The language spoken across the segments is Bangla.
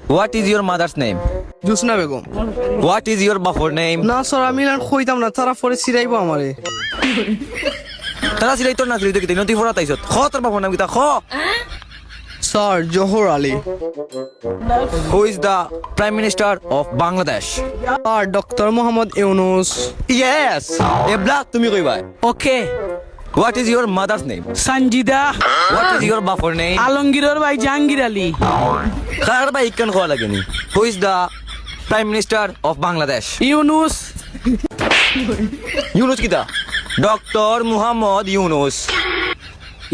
What is your mother's name? Jusna Begum. What is your বাপর name? না স্যার আমি আর কইতাম না, তারা পরে চিরাইবো আমারে। তারা সিলাই তোর না সিলাই তো কি নতি ফোরা তাইছত খ তোর বাপর নাম কিতা খ sir Johar Ali. Who is the Prime Minister of Bangladesh? Sir doctor Mohammad Yunus. Yes. এবলা তুমি কইবা। ওকে What is your mother's name? Sanjida What is your বাপর name? আলমগীরের ভাই জাহাঙ্গীর আলী কার ভাই কেন কোয়া লাগেনি? Who is the Prime Minister of Bangladesh? Yunus Yunus কিতা ডক্টর মুহাম্মদ ইউনুস।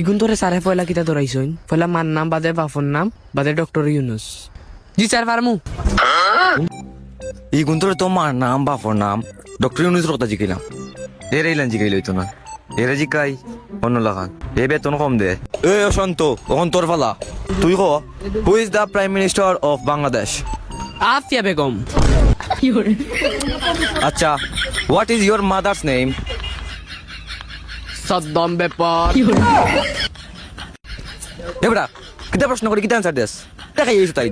ইগুন তোরে সারে পয়লা কিতা ধরাইছইন পয়লা মার নাম বাদে বাপর নাম বাদে ডক্টর ইউনুস জি স্যার পারমু এই গুন্তরে তোমার নাম বাপর নাম ডক্টর ইউনুস কথা জিগাইলাম এর এইলান জিগাই লইতো না এরে জিগাই অন্য লাগান এ বেতন কম দে এ অশান্ত ওহন তোর ফালা তুই কো who is the prime minister of Bangladesh? Afia Begum আচ্ছা what is your mother's name? Saddam ব্যাপার এবড়া কিতা প্রশ্ন করি কিতা আনসার দেস দেখাই এই তাই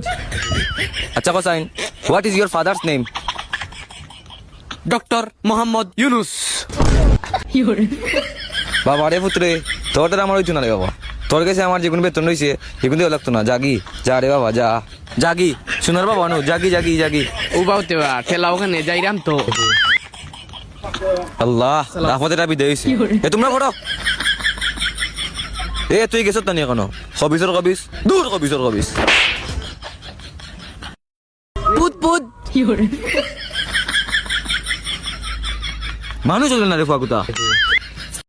আচ্ছা cosine what is your father's name? Doctor Mohammad Yunus বাবা রে পুত্রে তোর দ্বারা আমার হইতো না রে বাবা তোর কাছে আমার যেগুলো বেতন রয়েছে সেগুলো দেওয়া লাগতো না জাগি যা রে বাবা যা জাগি সোনার বাবা নো জাগি জাগি জাগি ও বাউতে বা ঠেলা ওখানে যাইরাম তো আল্লাহ রাফতের আবি দেইছি এ তোমরা করো এ তুই গেছ তানি এখনো কবিসর কবিস দূর কবিসর কবিস পুত পুত মানুষ হলো না রে ফাগুতা